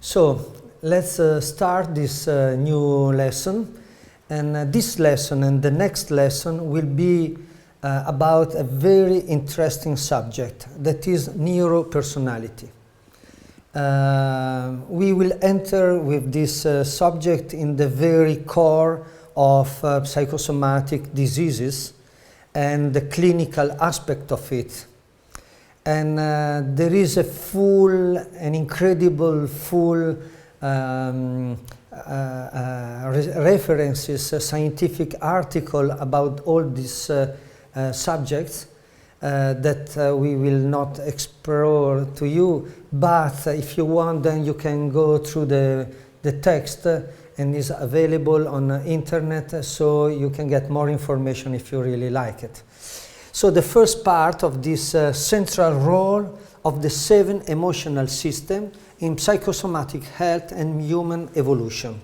So let's start this new lesson, and this lesson and the next lesson will be about a very interesting subject, that is neuropersonality. We will enter with this subject in the very core of psychosomatic diseases and the clinical aspect of it. And there is a an incredible full references, scientific article about all these subjects that we will not explore to you, but if you want, then you can go through the text and is available on the internet, so you can get more information if you really like it. So the first part of this central role of the 7 emotional systems in psychosomatic health and human evolution.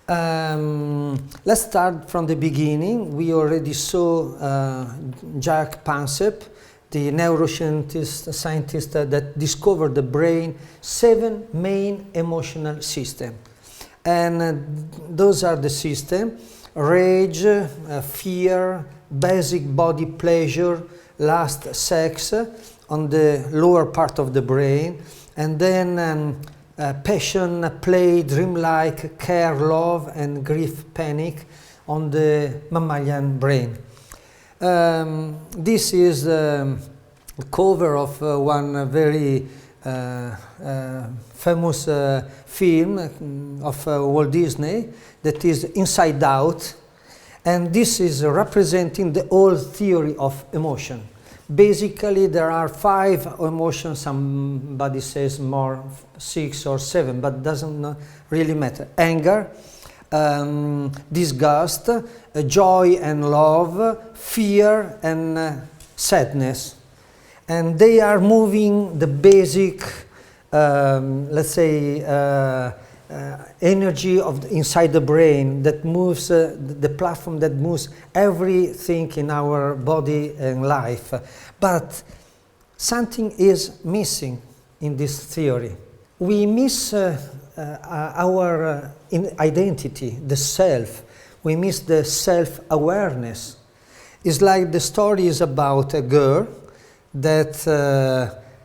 Let's start from the beginning. We already saw Jack Pansep, the neuroscientist that discovered the brain 7 main emotional systems. And those are the systems: rage, fear, basic body pleasure, lust, sex on the lower part of the brain, and then passion, play, dreamlike, care, love, and grief, panic on the mammalian brain. This is the cover of one very famous film of Walt Disney, that is Inside Out, and this is representing the whole theory of emotion. Basically, there are 5 emotions. Somebody says more, 6 or 7, but doesn't really matter. Anger, disgust, joy and love, fear and sadness. And they are moving the basic, let's say, energy of inside the brain that moves, the platform that moves everything in our body and life. But something is missing in this theory. We miss our identity, the self. We miss the self-awareness. It's like the story is about a girl that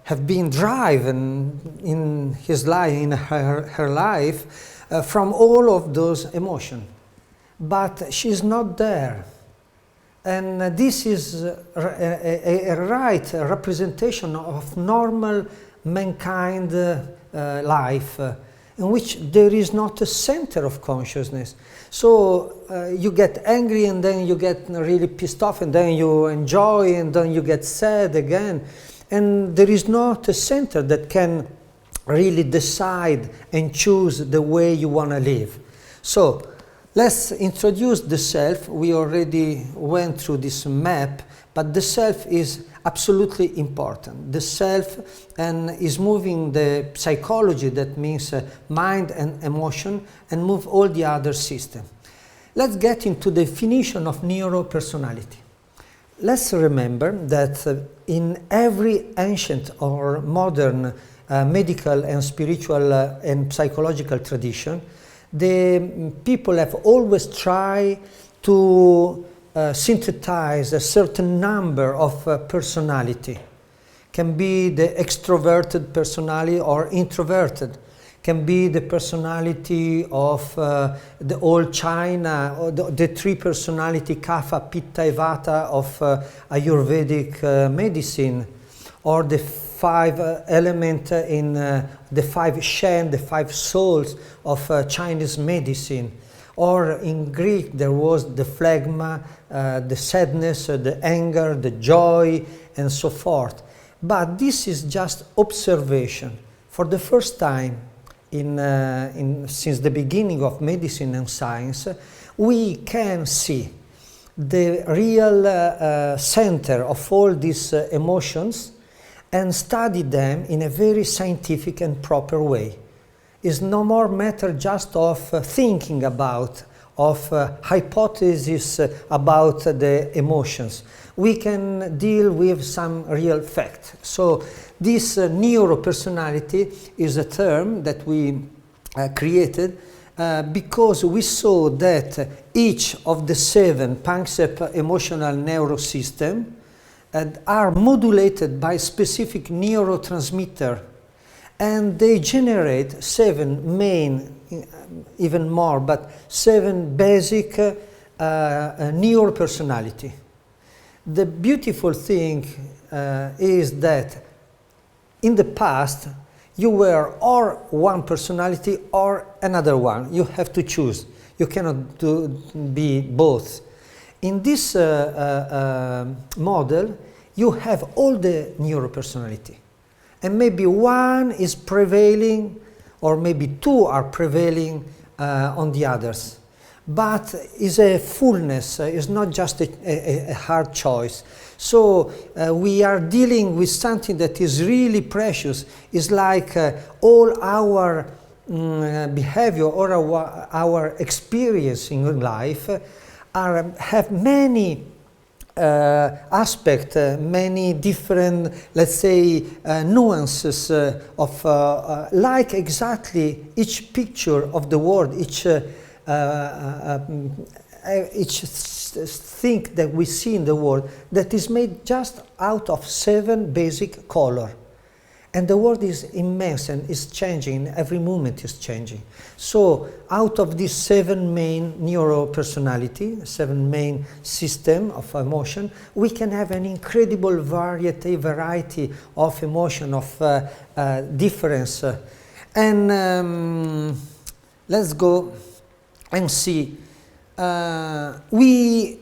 have been driven in his life, in her life, from all of those emotions. But she's not there. And this is a right representation of normal mankind life, in which there is not a center of consciousness. So you get angry, and then you get really pissed off, and then you enjoy, and then you get sad again. And there is not a center that can really decide and choose the way you want to live. So let's introduce the self. We already went through this map, but the self is absolutely important. The self is moving the psychology, that means mind and emotion, and move all the other systems. Let's get into the definition of neuropersonality. Let's remember that in every ancient or modern medical and spiritual and psychological tradition, the people have always tried to synthesize a certain number of personality. Can be the extroverted personality or introverted. Can be the personality of the old China, or the 3 personality, Kapha, Pitta, Vata of Ayurvedic medicine, or the 5 element in the 5 Shen, the 5 souls of Chinese medicine. Or in Greek there was the phlegma, the sadness, the anger, the joy, and so forth. But this is just observation. For the first time, since the beginning of medicine and science, we can see the real center of all these emotions and study them in a very scientific and proper way. It's no more matter just of thinking about of hypotheses about the emotions. We can deal with some real fact. So this neuropersonality is a term that we created because we saw that each of the 7 Panksepp emotional neurosystem are modulated by specific neurotransmitter, and they generate 7 main, even more, but 7 basic neuropersonality. The beautiful thing is that in the past you were or one personality or another one. You have to choose. You cannot be both. In this model, you have all the neuropersonality. And maybe one is prevailing, or maybe 2 are prevailing on the others. But it's a fullness, it's not just a hard choice. So we are dealing with something that is really precious. It's like all our behavior or our experience in life have many aspects, many different, let's say, nuances of like exactly each picture of the world, each thing that we see in the world that is made just out of 7 basic colors. And the world is immense and is changing, every moment is changing. So out of these 7 main neuropersonality, 7 main system of emotion, we can have an incredible variety of emotion, of difference. And let's go and see. We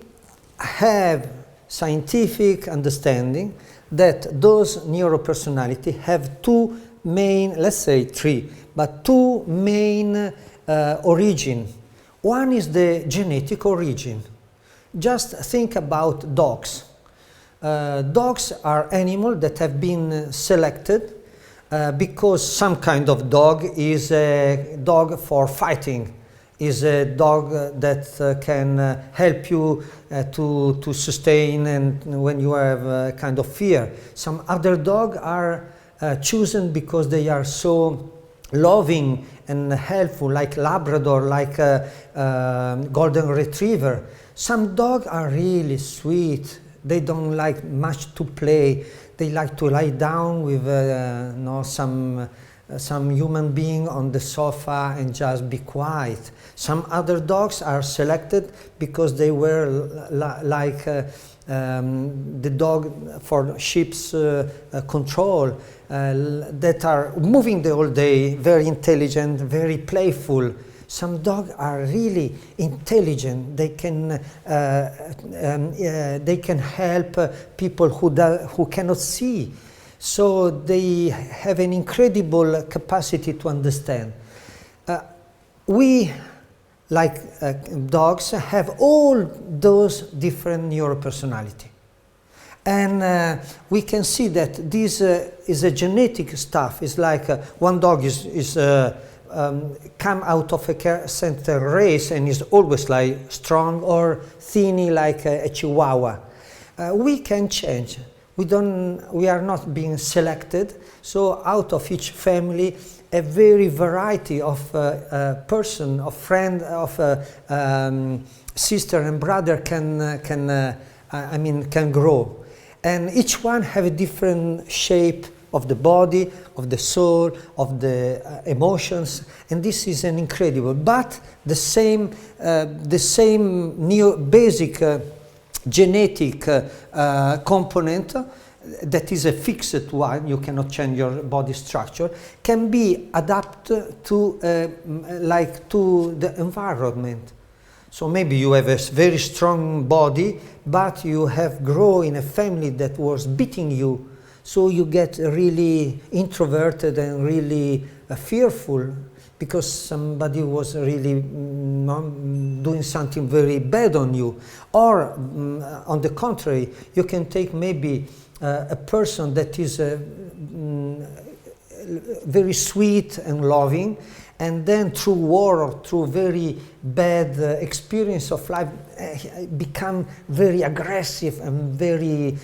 have scientific understanding that those neuropersonality have 2 main, let's say 3, but 2 main origin. One is the genetic origin. Just think about dogs. Dogs are animals that have been selected because some kind of dog is a dog for fighting, is a dog that can help you to sustain and when you have a kind of fear. Some other dogs are chosen because they are so loving and helpful, like Labrador, like Golden Retriever. Some dogs are really sweet. They don't like much to play. They like to lie down with some human being on the sofa and just be quiet. Some other dogs are selected because they were like the dog for sheep's control, that are moving the whole day, very intelligent, very playful. Some dogs are really intelligent. They can help people who cannot see. So they have an incredible capacity to understand. We, like dogs, have all those different neuropersonality. And we can see that this is a genetic stuff. It's like one dog is come out of a certain race and is always like strong or thin like a Chihuahua. We can change. We are not being selected, so out of each family, a very variety of person, of friend, of sister and brother can grow, and each one have a different shape of the body, of the soul, of the emotions, and this is an incredible. But the same basic genetic component that is a fixed one, you cannot change your body structure, can be adapted to to the environment. So maybe you have a very strong body, but you have grown in a family that was beating you, so you get really introverted and really fearful because somebody was really doing something very bad on you. Or on the contrary, you can take maybe a person that is very sweet and loving, and then through war or through very bad experience of life become very aggressive and very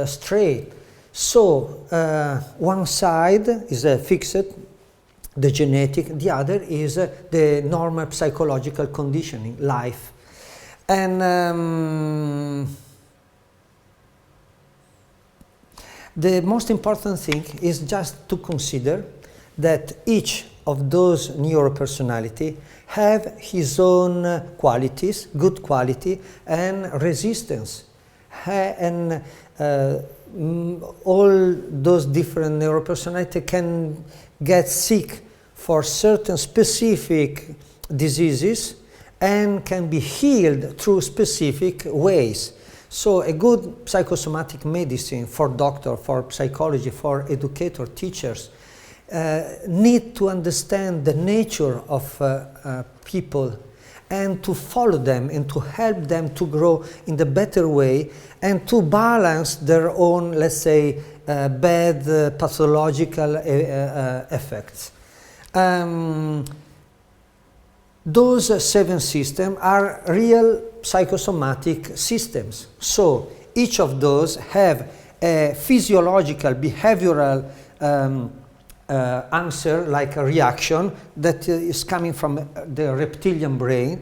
straight. So one side is fixed, the genetic, the other is the normal psychological conditioning, life. And the most important thing is just to consider that each of those neuropersonality have his own qualities, good quality, and resistance. And all those different neuropersonality can get sick for certain specific diseases and can be healed through specific ways. So a good psychosomatic medicine for doctor, for psychology, for educator, teachers, need to understand the nature of people and to follow them and to help them to grow in the better way and to balance their own, let's say, bad pathological effects. Those 7 systems are real psychosomatic systems. So each of those have a physiological, behavioral answer, like a reaction that is coming from the reptilian brain.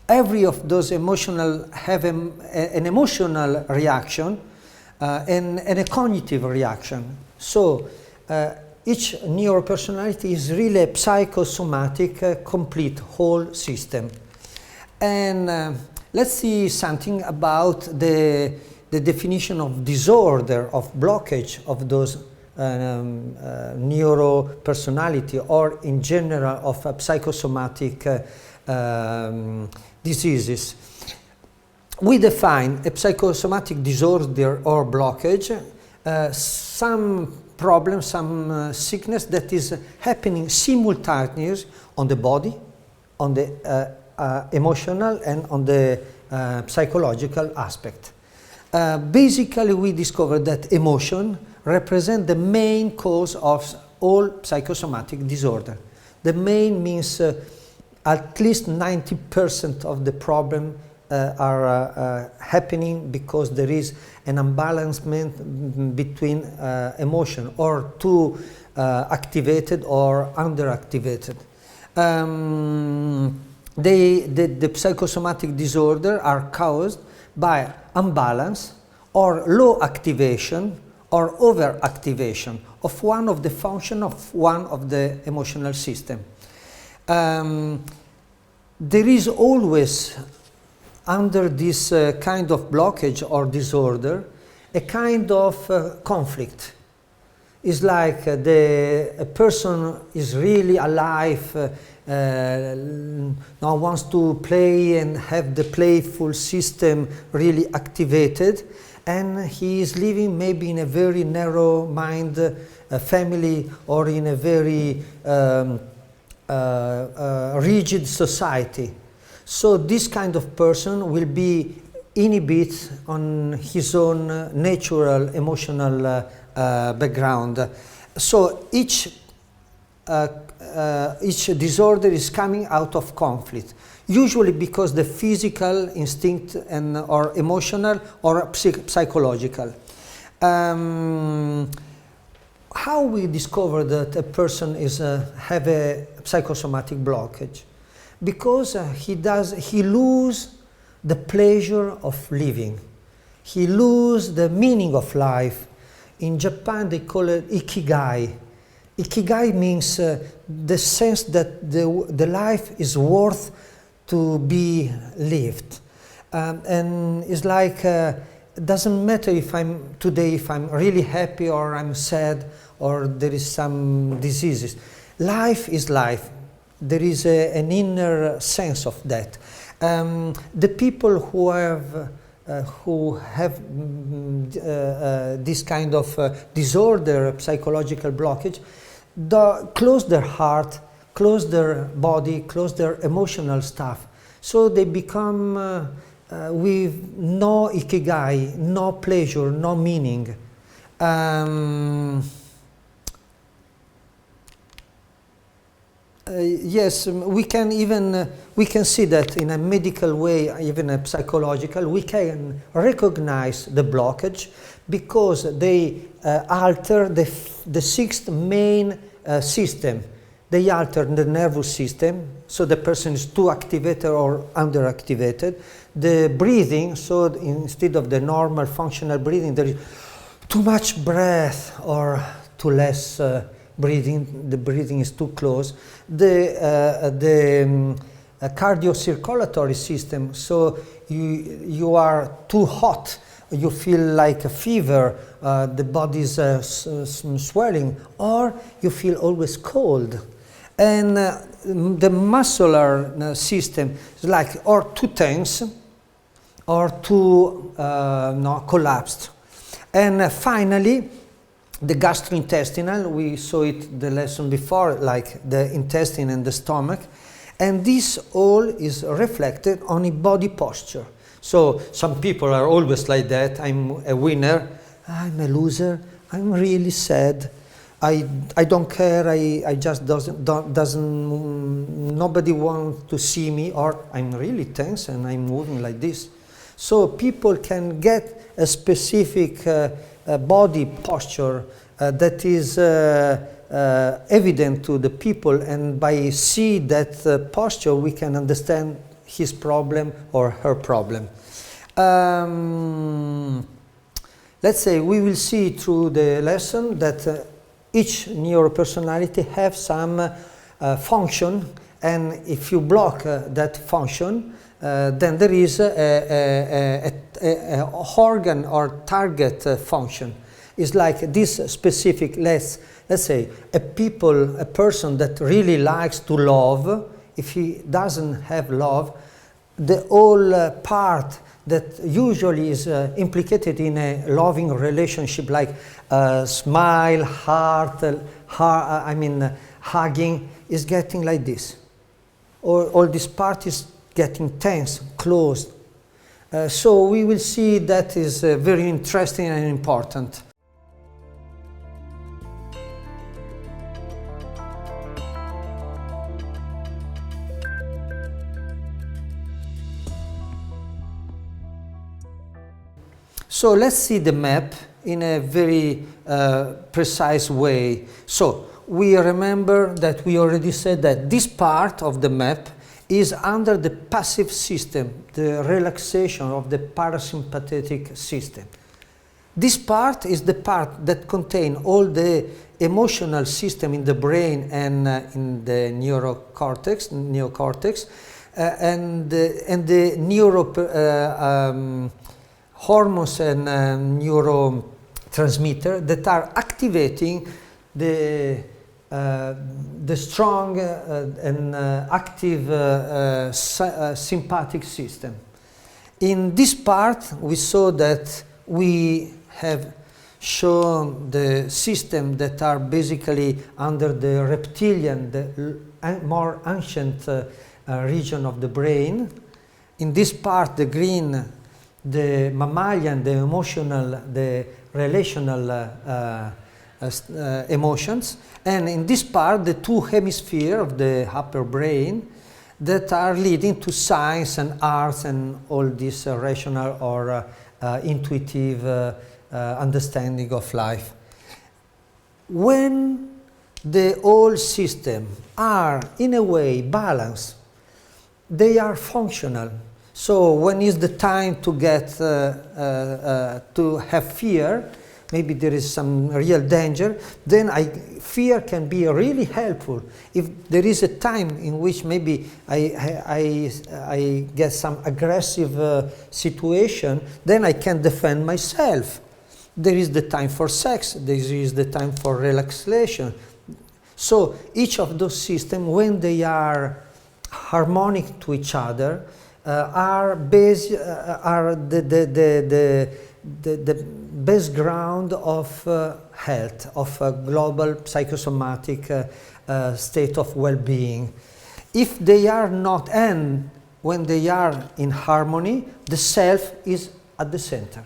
Every of those emotional have an emotional reaction and a cognitive reaction. So each neuropersonality is really a psychosomatic, complete, whole system. And let's see something about the definition of disorder, of blockage of those neuropersonality, or in general of psychosomatic diseases. We define a psychosomatic disorder or blockage, some problem, some sickness that is happening simultaneously on the body, on the emotional and on the psychological aspect. Basically, we discovered that emotion represent the main cause of all psychosomatic disorder. The main means at least 90% of the problem are happening because there is an imbalancement between emotion, or too activated or underactivated. The psychosomatic disorder are caused by imbalance or low activation or overactivation of one of the function of one of the emotional system. There is always under this kind of blockage or disorder a kind of conflict. It's like a person is really alive, now wants to play and have the playful system really activated, and he is living maybe in a very narrow mind family or in a very rigid society. So this kind of person will be inhibited on his own natural emotional background. So each disorder is coming out of conflict, usually because the physical instinct and or emotional or psychological. How we discover that a person is have a psychosomatic blockage? Because he loses the pleasure of living. He loses the meaning of life. In Japan they call it ikigai. Ikigai means the sense that the life is worth to be lived. And it's like, it doesn't matter if I'm really happy or I'm sad or there is some diseases. Life is life. There is an inner sense of that. The people who have this kind of disorder, psychological blockage, close their heart, close their body, close their emotional stuff. So they become with no ikigai, no pleasure, no meaning. Yes, we can see that in a medical way, even a psychological, we can recognize the blockage because they alter the sixth main system. They alter the nervous system, so the person is too activated or underactivated. The breathing, so instead of the normal functional breathing, there is too much breath or too less breathing. The breathing is too close. The cardiocirculatory system, so you are too hot, you feel like a fever, the body is swelling, or you feel always cold. And the muscular system is like or too tense or too collapsed. And finally, the gastrointestinal, we saw it the lesson before, like the intestine and the stomach, and this all is reflected on a body posture. So some people are always like that. I'm a winner, I'm a loser, I'm really sad, I don't care, I just nobody wants to see me, or I'm really tense and I'm moving like this. So people can get a specific body posture that is evident to the people, and by see that posture we can understand his problem or her problem. Let's say we will see through the lesson that each neuropersonality have some function, and if you block that function, then there is a organ or target function. It's like this specific, let's say, a person that really likes to love, if he doesn't have love, the whole part that usually is implicated in a loving relationship, like smile, heart, hugging, is getting like this. All this part is getting tense, closed. So we will see that is very interesting and important. So let's see the map in a very precise way. So we remember that we already said that this part of the map is under the passive system, the relaxation of the parasympathetic system. This part is the part that contains all the emotional system in the brain and in the neocortex, and the hormones and neurotransmitter that are activating the strong and active sympathetic system. In this part, we saw that we have shown the system that are basically under the reptilian, the more ancient region of the brain. In this part, the green, the mammalian, the emotional, the relational emotions, and in this part the two hemispheres of the upper brain that are leading to science and arts and all this rational or intuitive understanding of life. When the whole system are in a way balanced, they are functional. So when is the time to get to have fear, maybe there is some real danger, then fear can be really helpful. If there is a time in which maybe I get some aggressive situation, then I can defend myself. There is the time for sex, there is the time for relaxation. So each of those systems, when they are harmonic to each other, are the base ground of health, of a global psychosomatic state of well-being. If they are not, and when they are in harmony, the self is at the center.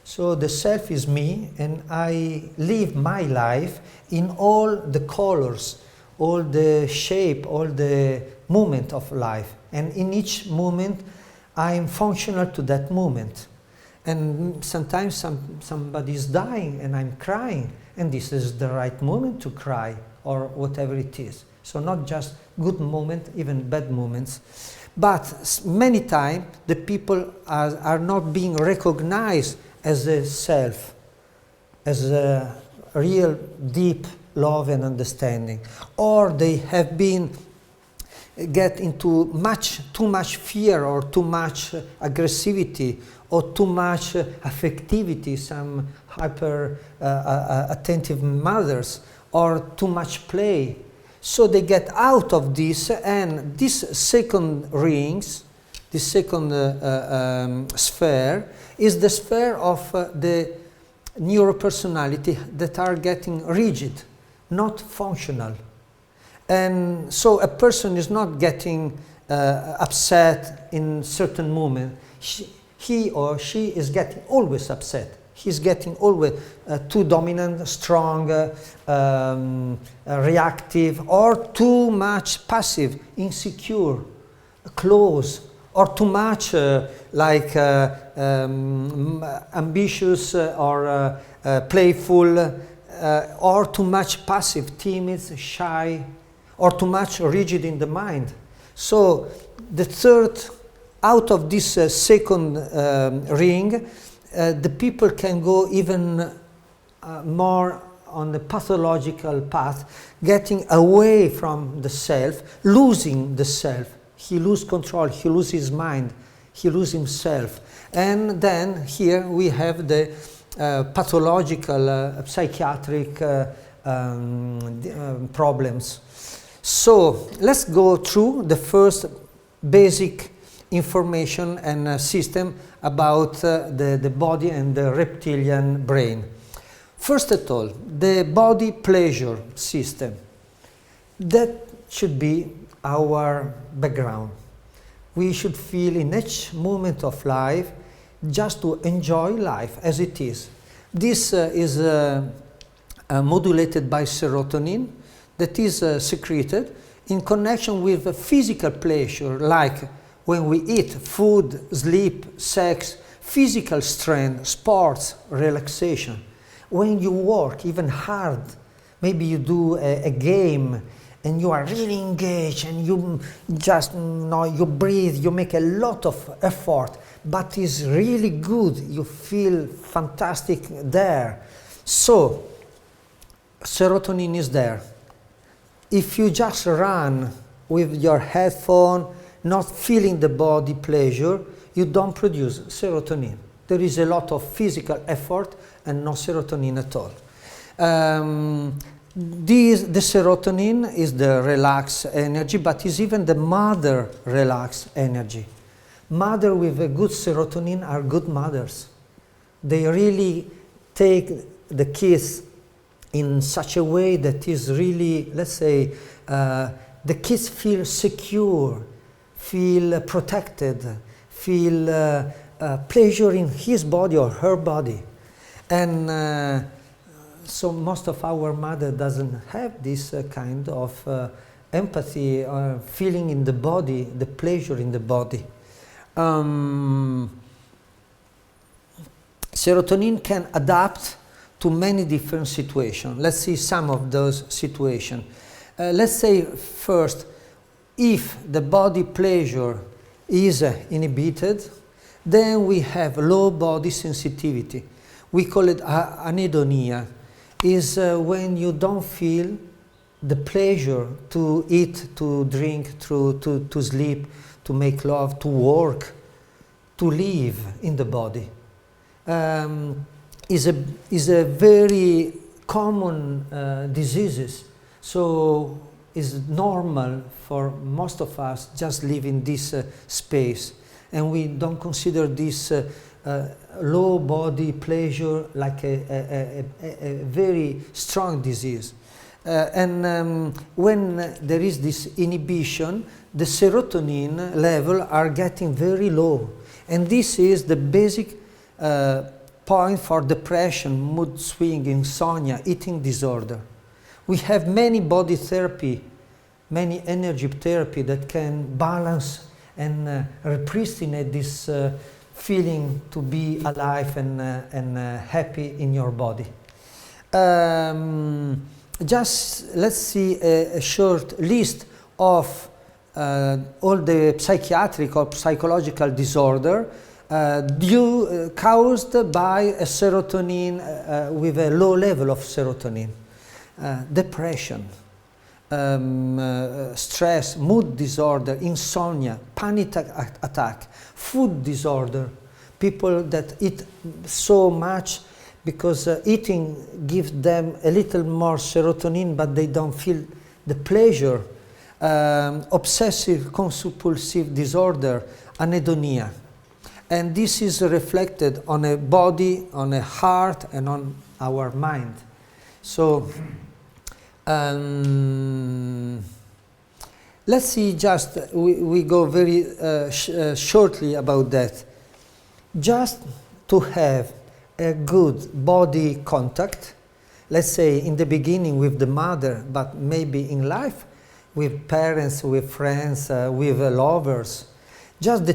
So the self is me, and I live my life in all the colors, all the shape, all the movement of life. And in each moment, I'm functional to that moment. And sometimes somebody is dying and I'm crying, and this is the right moment to cry, or whatever it is. So not just good moment, even bad moments. But many times the people are not being recognized as a self, as a real deep love and understanding, or they have been get into too much fear, or too much aggressivity, or too much affectivity, some hyper attentive mothers, or too much play. So they get out of this, and this second rings, this second sphere, is the sphere of the neuropersonality that are getting rigid, not functional. And so a person is not getting upset in certain moment. He or she is getting always upset. He's getting always too dominant, strong, reactive, or too much passive, insecure, close, or too much ambitious or playful, or too much passive, timid, shy, or too much rigid in the mind. So the third, out of this second ring, the people can go even more on the pathological path, getting away from the self, losing the self. He loses control, he loses his mind, he loses himself. And then here we have the pathological, psychiatric problems. So let's go through the first basic information and system about the body and the reptilian brain. First of all, the body pleasure system. That should be our background. We should feel in each moment of life just to enjoy life as it is. This is modulated by serotonin that is secreted in connection with physical pleasure, like when we eat, food, sleep, sex, physical strength, sports, relaxation. When you work even hard, maybe you do a game and you are really engaged and you just you breathe, you make a lot of effort, but it's really good, you feel fantastic there. So serotonin is there. If you just run with your headphone, not feeling the body pleasure, you don't produce serotonin. There is a lot of physical effort and no serotonin at all. The serotonin is the relaxed energy, but is even the mother relaxed energy. Mother with a good serotonin are good mothers. They really take the kids in such a way that is really, let's say, the kids feel secure, feel protected, feel pleasure in his body or her body. And so most of our mother doesn't have this kind of empathy or feeling in the body, the pleasure in the body. Serotonin can adapt to many different situations. Let's see some of those situations. Let's say first, if the body pleasure is inhibited, then we have low body sensitivity. We call it anhedonia. Is when you don't feel the pleasure to eat, to drink, to sleep, to make love, to work, to live in the body. Is a very common diseases. So it's normal for most of us just live in this space, and we don't consider this low body pleasure like a very strong disease. And when there is this inhibition, the serotonin level are getting very low, and this is the basic point for depression, mood swing, insomnia, eating disorder. We have many body therapy many energy therapy that can balance and repristinate this feeling to be alive and happy in your body. Just let's see a short list of all the psychiatric or psychological disorder caused by a serotonin with a low level of serotonin. Depression, stress, mood disorder, insomnia, panic attack, food disorder, people that eat so much because eating gives them a little more serotonin but they don't feel the pleasure, obsessive compulsive disorder, anhedonia. And this is reflected on a body, on a heart, and on our mind. So let's see just, we go very shortly about that. Just to have a good body contact, let's say in the beginning with the mother, but maybe in life with parents, with friends, with lovers. Just the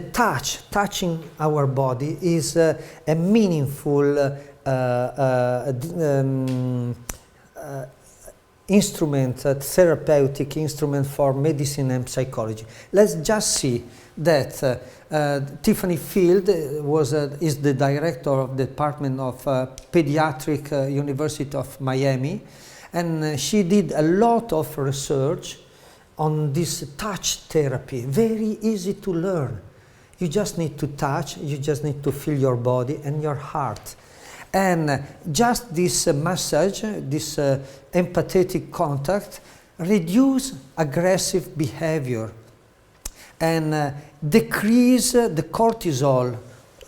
touching our body is a meaningful instrument, a therapeutic instrument for medicine and psychology. Let's just see that Tiffany Field is the director of the Department of Pediatric University of Miami, and she did a lot of research on this touch therapy. Very easy to learn. You just need to touch, you just need to feel your body and your heart. And just this massage, this empathetic contact, reduce aggressive behavior and decrease the cortisol,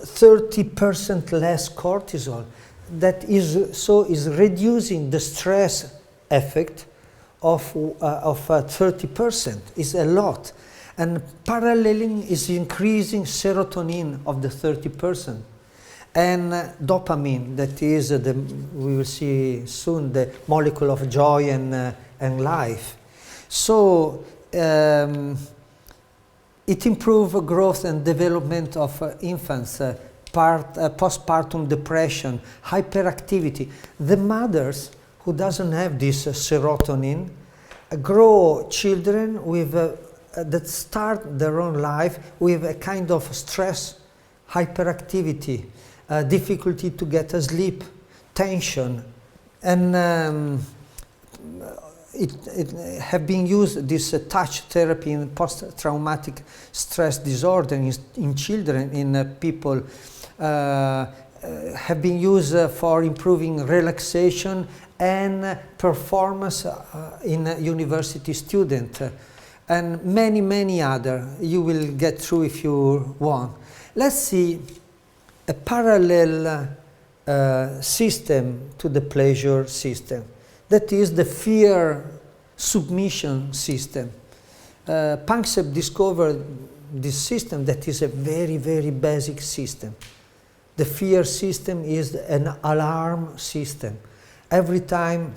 30% less cortisol. That is reducing the stress effect of 30%, is a lot. And paralleling is increasing serotonin of the 30%. And dopamine, that is, we will see soon, the molecule of joy and life. So it improves growth and development of infants, postpartum depression, hyperactivity. The mothers who doesn't have this serotonin grow children with that start their own life with a kind of stress, hyperactivity, difficulty to get asleep, tension, and it have been used, this touch therapy in post-traumatic stress disorder in children, in people, have been used for improving relaxation and performance in university student, and many other. You will get through if you want. Let's see a parallel system to the pleasure system. That is the fear submission system. Panksepp discovered this system that is a very basic system. The fear system is an alarm system. Every time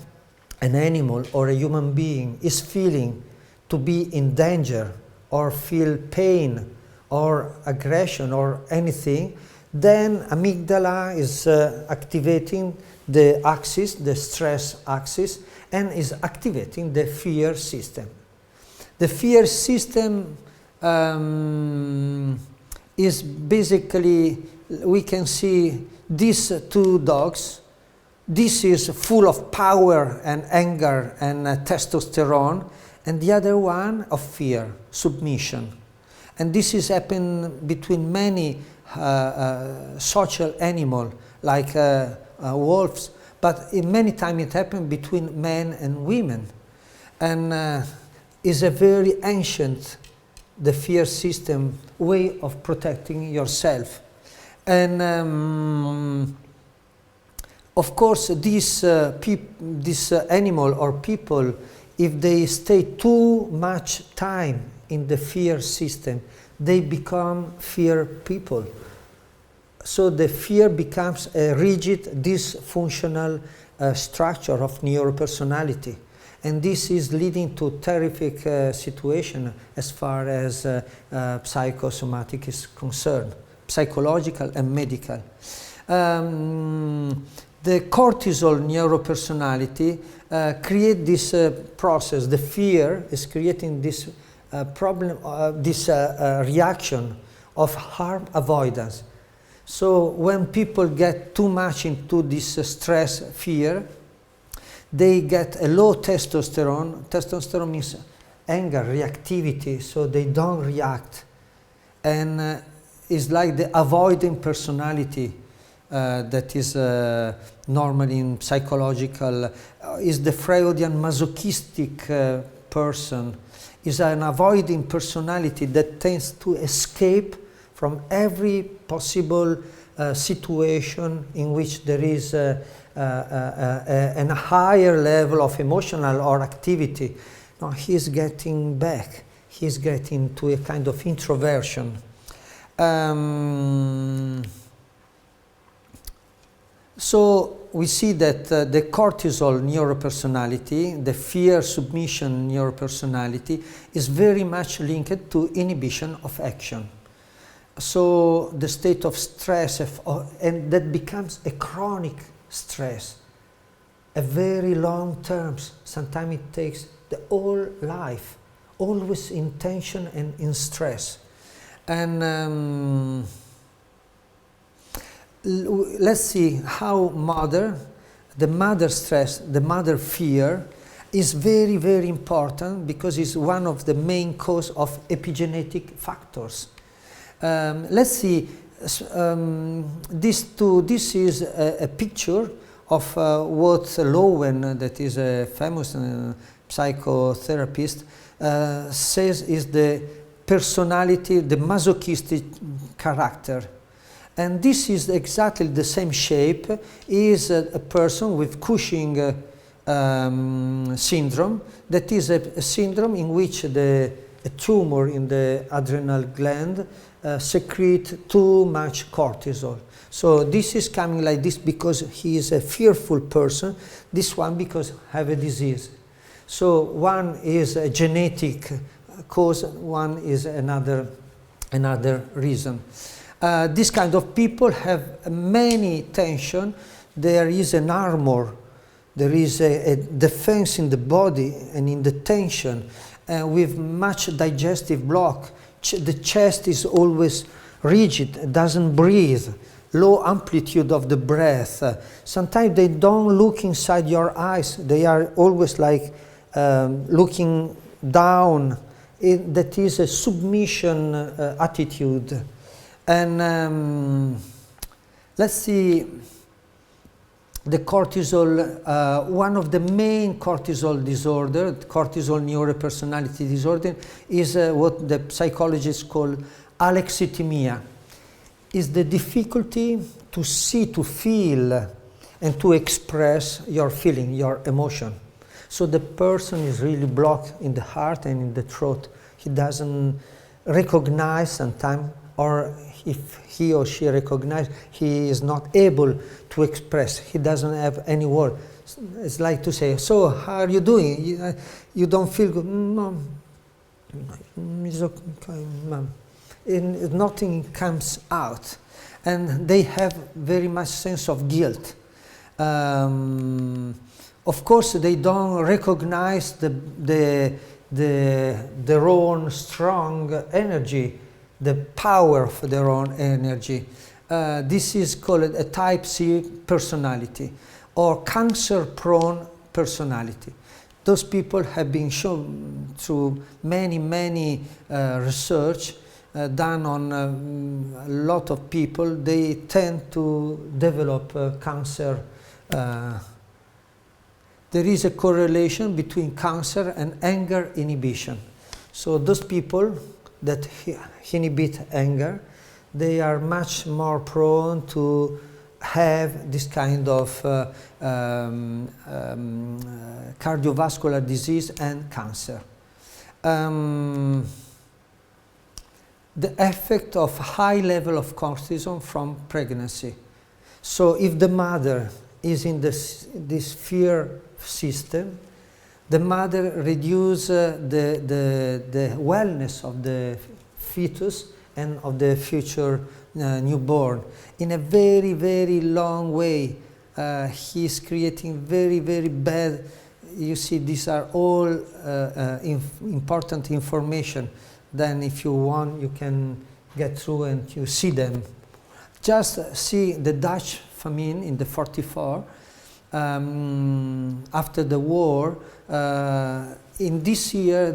an animal or a human being is feeling to be in danger or feel pain or aggression or anything, then amygdala is activating the axis, the stress axis, and is activating the fear system. The fear system is basically, we can see these two dogs. This is full of power and anger and testosterone, and the other one of fear, submission. And this is happening between many social animals, like wolves, but many times it happens between men and women. And is a very ancient, the fear system, way of protecting yourself. And of course, this animal or people, if they stay too much time in the fear system, they become fear people. So the fear becomes a rigid, dysfunctional structure of neuropersonality. And this is leading to terrific situation as far as psychosomatic is concerned, psychological and medical. The cortisol neuropersonality create this process. The fear is creating this problem, this reaction of harm avoidance. So when people get too much into this stress, fear, they get a low testosterone. Testosterone means anger, reactivity, so they don't react. And it's like the avoiding personality that is normally in psychological, is the Freudian masochistic person, is an avoiding personality that tends to escape from every possible situation in which there is a higher level of emotional or activity. No, he's getting back. He's getting to a kind of introversion. So we see that the cortisol neuropersonality, the fear submission neuropersonality, is very much linked to inhibition of action. So the state of stress, and that becomes a chronic stress, a very long term. Sometimes it takes the whole life, always in tension and in stress. And let's see how the mother stress, the mother fear is very, very important because it's one of the main cause of epigenetic factors. Let's see, this is a picture of what Lowen, that is a famous psychotherapist, says is the personality, the masochistic character. And this is exactly the same shape, is a person with Cushing syndrome, that is a syndrome in which a tumor in the adrenal gland secrete too much cortisol. So this is coming like this because he is a fearful person, this one because have a disease. So one is a genetic cause, one is another reason. This kind of people have many tension. There is an armor, there is a defense in the body and in the tension, with much digestive block. The chest is always rigid, doesn't breathe, low amplitude of the breath. Sometimes they don't look inside your eyes, they are always like looking down. That is a submission attitude. And let's see, the cortisol, one of the main cortisol disorder, cortisol neuropersonality disorder, is what the psychologists call alexithymia. Is the difficulty to see, to feel, and to express your feeling, your emotion. So the person is really blocked in the heart and in the throat. He doesn't recognize sometimes, or if he or she recognizes, he is not able to express. He doesn't have any word. It's like to say, so how are you doing? You don't feel good? No, it's okay, ma'am. Nothing comes out. And they have very much sense of guilt. Of course, they don't recognize their own strong energy, the power of their own energy. This is called a type C personality or cancer-prone personality. Those people have been shown through many research done on a lot of people. They tend to develop cancer. There is a correlation between cancer and anger inhibition. So those people that inhibit anger, they are much more prone to have this kind of cardiovascular disease and cancer. The effect of high level of cortisol from pregnancy. So if the mother is in this fear system, The mother reduces the wellness of the fetus and of the future newborn in a very, very long way. He's creating very, very bad. You see, these are all important information. Then if you want, you can get through and you see them. Just see the Dutch famine in the 44. After the war, in this year,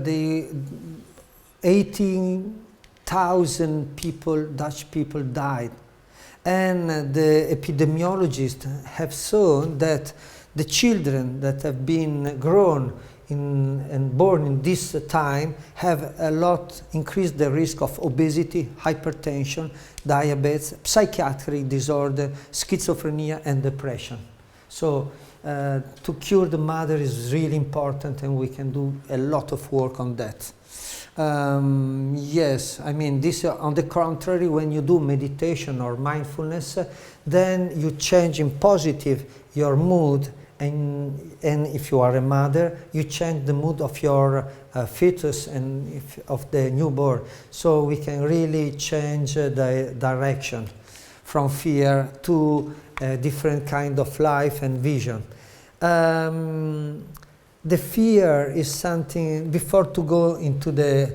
18,000 people, Dutch people, died. And the epidemiologists have shown that the children that have been grown and born in this time have a lot increased the risk of obesity, hypertension, diabetes, psychiatric disorder, schizophrenia, and depression. So to cure the mother is really important, and we can do a lot of work on that. Yes, I mean, this on the contrary, when you do meditation or mindfulness, then you change in positive your mood, and if you are a mother, you change the mood of your fetus and of the newborn. So we can really change the direction from fear to a different kind of life and vision. The fear is something, before to go into the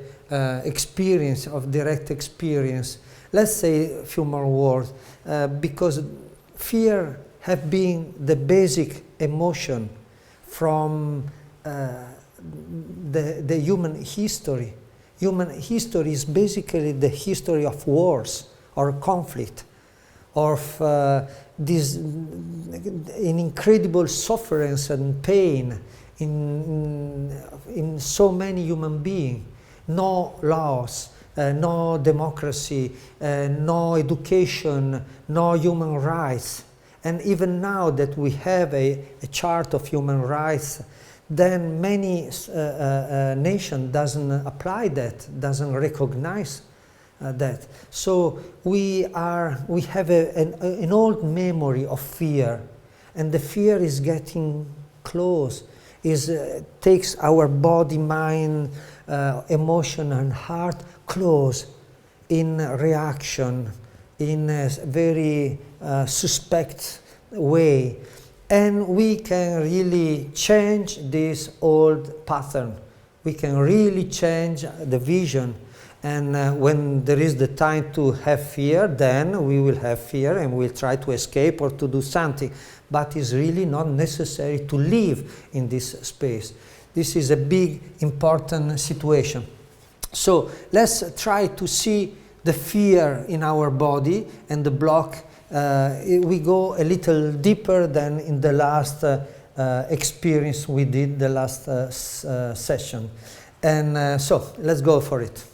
experience of direct experience, let's say a few more words, because fear have been the basic emotion from the human history. Human history is basically the history of wars or conflict, of this in incredible sufferance and pain in so many human beings. No laws, no democracy, no education, no human rights. And even now that we have a chart of human rights, then many nations doesn't apply that, doesn't recognize that. So we have an old memory of fear, and the fear is getting close. Takes our body, mind, emotion and heart close in reaction, in a very suspect way. And we can really change this old pattern. We can really change the vision. And when there is the time to have fear, then we will have fear and we'll try to escape or to do something. But it's really not necessary to live in this space. This is a big, important situation. So let's try to see the fear in our body and the block. We go a little deeper than in the last experience we did, the last session. And so let's go for it.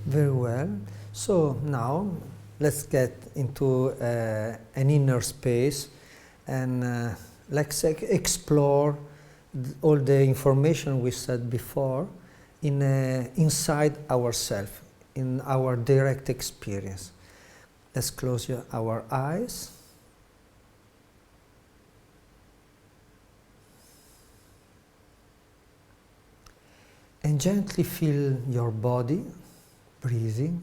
Very well. So now let's get into an inner space and let's explore all the information we said before inside ourselves, in our direct experience. Let's close our eyes. And gently feel your body breathing.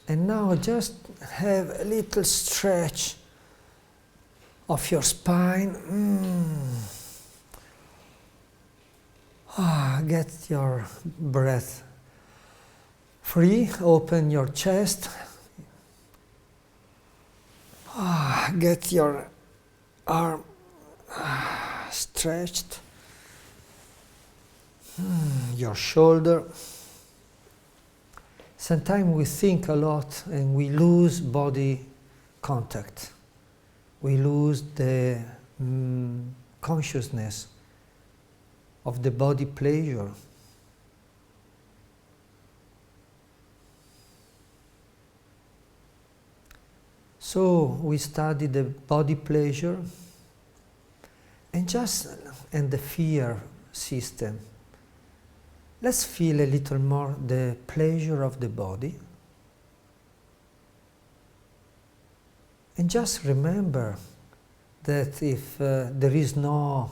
And now just have a little stretch of your spine. Get your breath free. Open your chest. Get your arm stretched. Your shoulder. Sometimes we think a lot and we lose body contact. We lose the consciousness of the body pleasure. So we study the body pleasure and the fear system. Let's feel a little more the pleasure of the body. And just remember that if there is no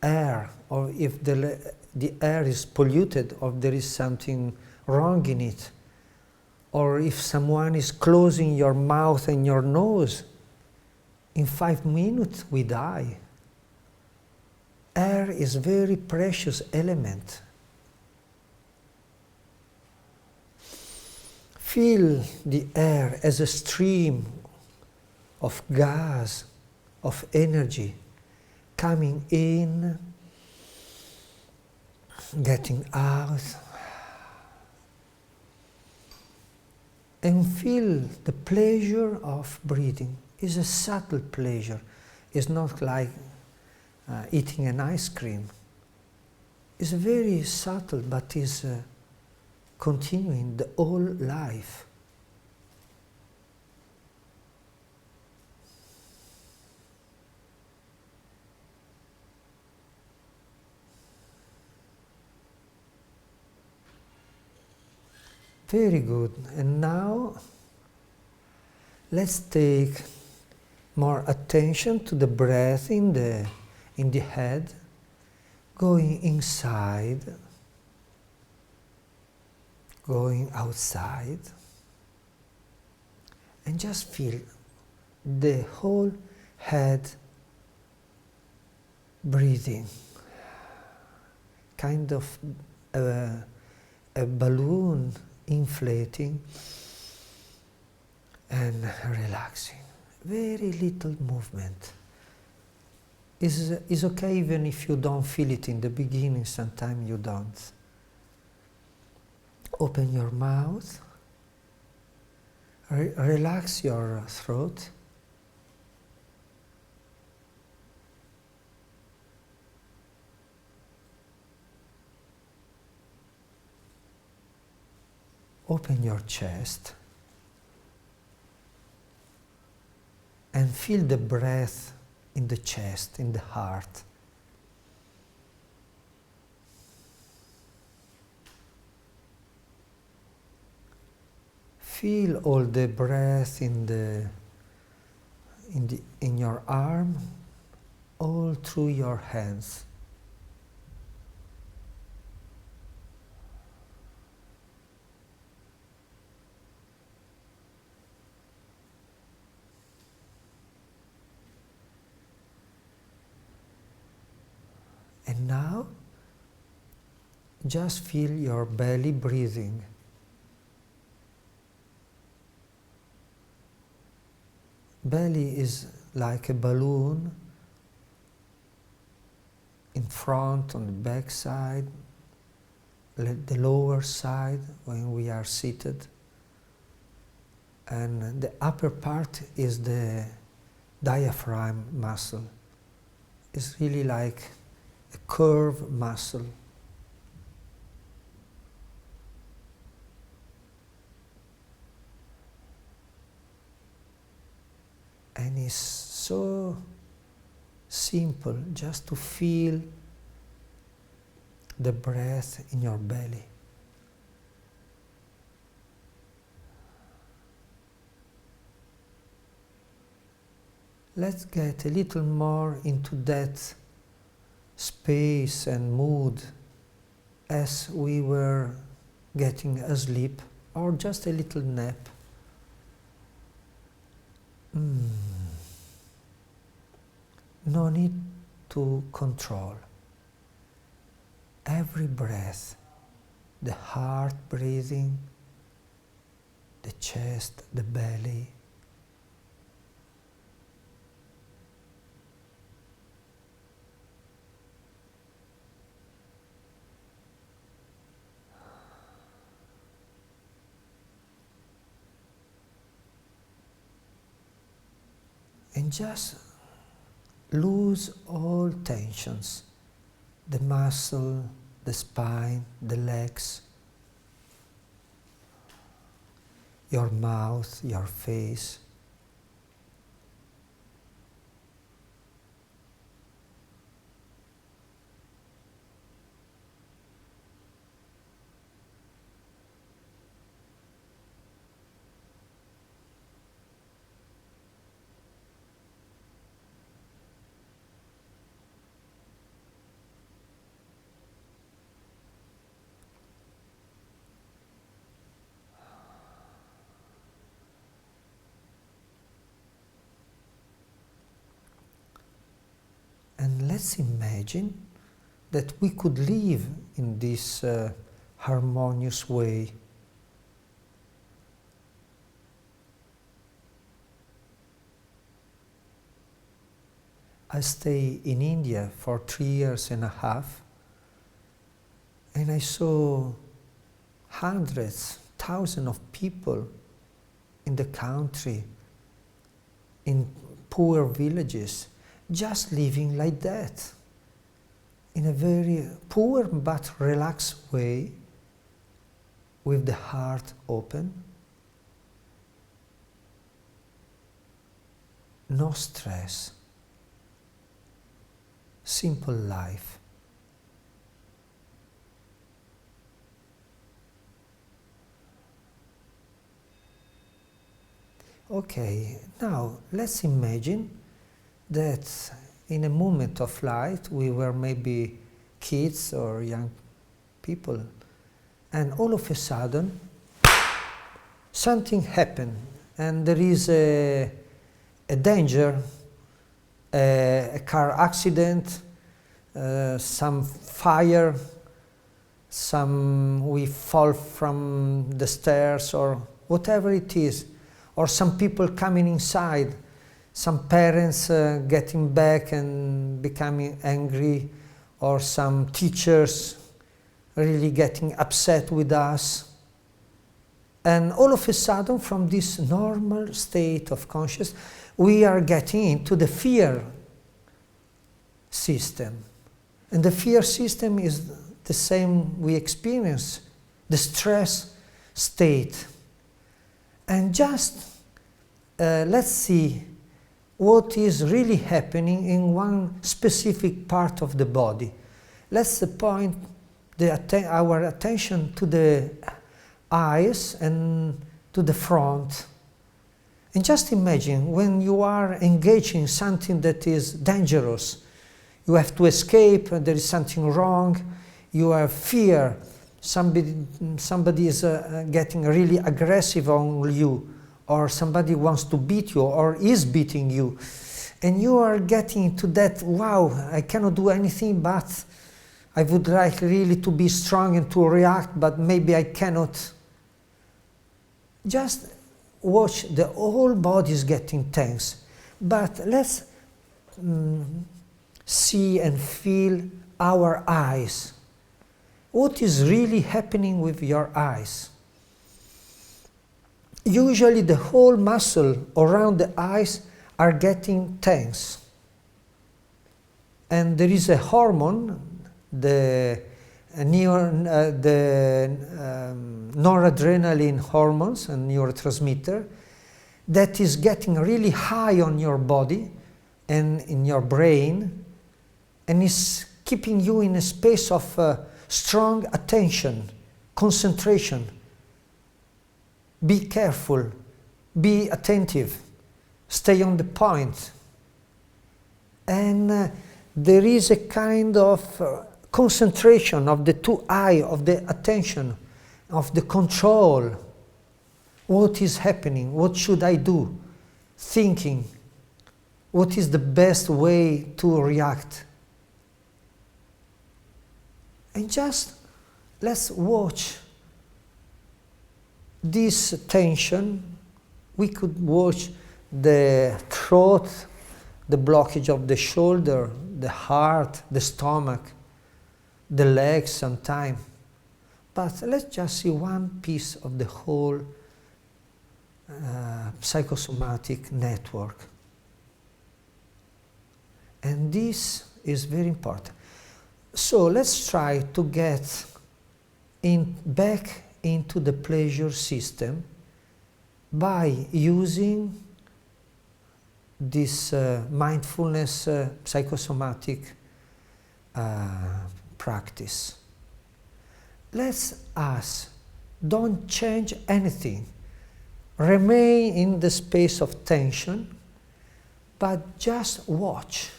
air, or if the air is polluted, or there is something wrong in it, or if someone is closing your mouth and your nose, in 5 minutes we die. Air is a very precious element. Feel the air as a stream of gas, of energy, coming in, getting out, and feel the pleasure of breathing. It's a subtle pleasure. It's not like eating an ice cream. It's very subtle, but it's continuing the whole life. Very good. And now let's take more attention to the breath in the head, going inside, going outside, and just feel the whole head breathing, kind of a balloon inflating and relaxing. Very little movement. It's okay even if you don't feel it in the beginning, sometimes you don't. Open your mouth, relax your throat. Open your chest and feel the breath in the chest, in the heart. Feel all the breath in your arm, all through your hands. And now, just feel your belly breathing. Belly is like a balloon in front, on the back side, the lower side when we are seated. And the upper part is the diaphragm muscle. It's really like a curved muscle. And it's so simple just to feel the breath in your belly. Let's get a little more into that space and mood as we were getting asleep, or just a little nap. No need to control. Every breath, the heart breathing, the chest, the belly. And just lose all tensions, the muscle, the spine, the legs, your mouth, your face, let's imagine that we could live in this harmonious way. I stayed in India for 3.5 years, and I saw hundreds, thousands of people in the country, in poor villages, just living like that, in a very poor but relaxed way, with the heart open, no stress, simple life. Okay, now let's imagine that in a moment of life we were maybe kids or young people, and all of a sudden something happened, and there is a danger, a car accident, some fire, we fall from the stairs or whatever it is, or some people coming inside, some parents getting back and becoming angry, or some teachers really getting upset with us. And all of a sudden, from this normal state of consciousness, we are getting into the fear system. And the fear system is the same we experience, the stress state. And just let's see what is really happening in one specific part of the body. Let's point our attention to the eyes and to the front. And just imagine when you are engaged in something that is dangerous, you have to escape, there is something wrong, you have fear, somebody is getting really aggressive on you, or somebody wants to beat you or is beating you, and you are getting to that, wow, I cannot do anything, but I would like really to be strong and to react, but maybe I cannot. Just watch, the whole body is getting tense. But let's see and feel our eyes. What is really happening with your eyes? Usually the whole muscle around the eyes are getting tense. And there is a hormone, the noradrenaline hormones and neurotransmitter, that is getting really high on your body and in your brain, and is keeping you in a space of strong attention, concentration. Be careful, be attentive, stay on the point. And there is a kind of concentration of the two eyes, of the attention, of the control. What is happening? What should I do? Thinking. What is the best way to react? And just let's watch this tension. We could watch the throat, the blockage of the shoulder, the heart, the stomach, the legs sometimes. But let's just see one piece of the whole psychosomatic network. And this is very important. So let's try to get back into the pleasure system by using this mindfulness psychosomatic practice. Let's ask, don't change anything. Remain in the space of tension, but just watch.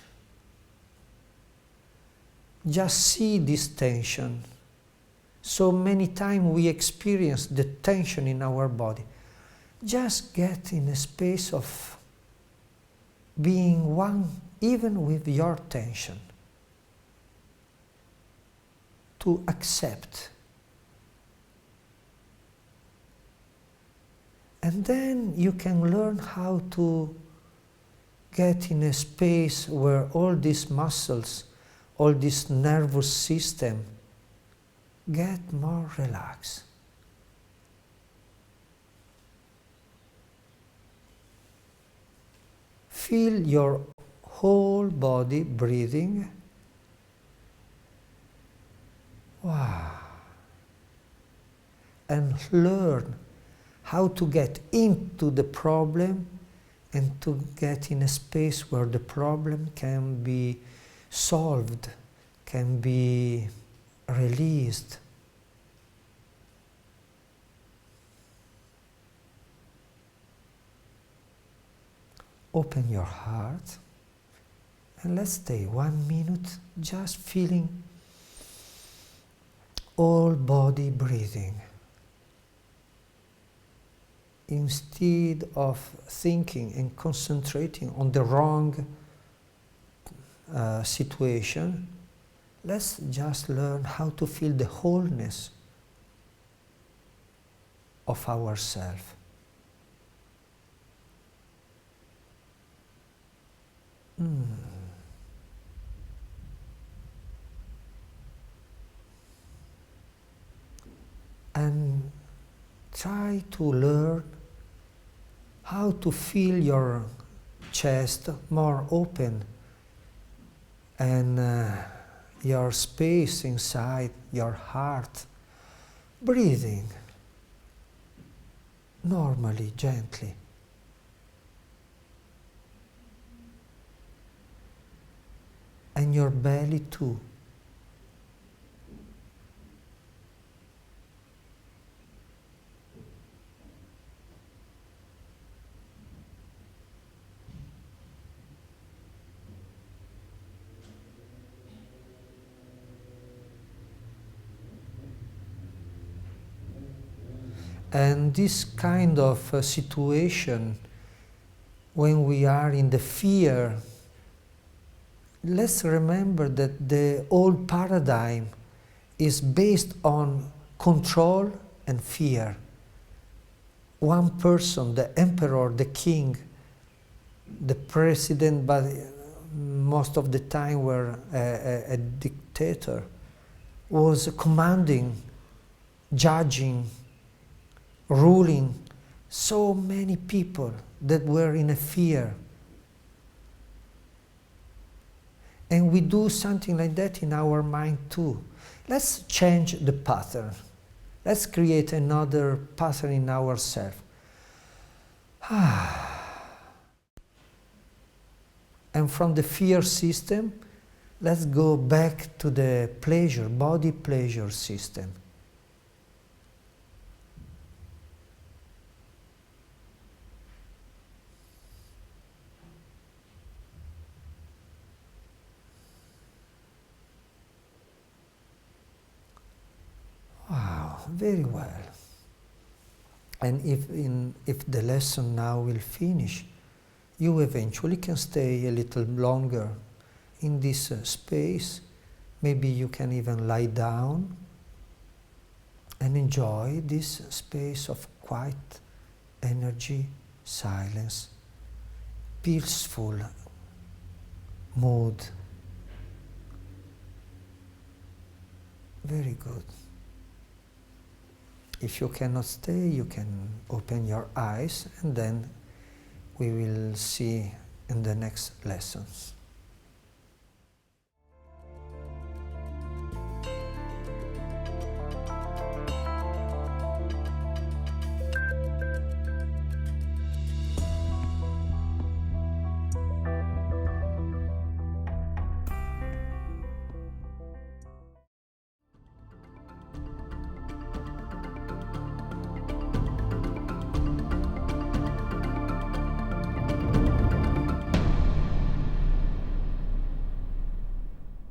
Just see this tension. So many times we experience the tension in our body. Just get in a space of being one even with your tension. to accept. And then you can learn how to get in a space where all these muscles, all this nervous system get more relaxed. Feel your whole body breathing. Wow. And learn how to get into the problem and to get in a space where the problem can be solved, can be released. Open your heart and let's stay 1 minute just feeling all body breathing. Instead of thinking and concentrating on the wrong situation, let's just learn how to feel the wholeness of ourselves. And try to learn how to feel your chest more open and your space inside your heart breathing normally, gently. And your belly too. And this kind of situation, when we are in the fear, let's remember that the old paradigm is based on control and fear. One person, the emperor, the king, the president, but most of the time were a dictator, was commanding, judging, ruling so many people that were in a fear. And we do something like that in our mind too. Let's change the pattern. Let's create another pattern in ourselves. And from the fear system, let's go back to the pleasure, body pleasure system. Very well. And if the lesson now will finish, you eventually can stay a little longer in this space. Maybe you can even lie down and enjoy this space of quiet energy, silence, peaceful mood. Very good. If you cannot stay, you can open your eyes and then we will see in the next lessons.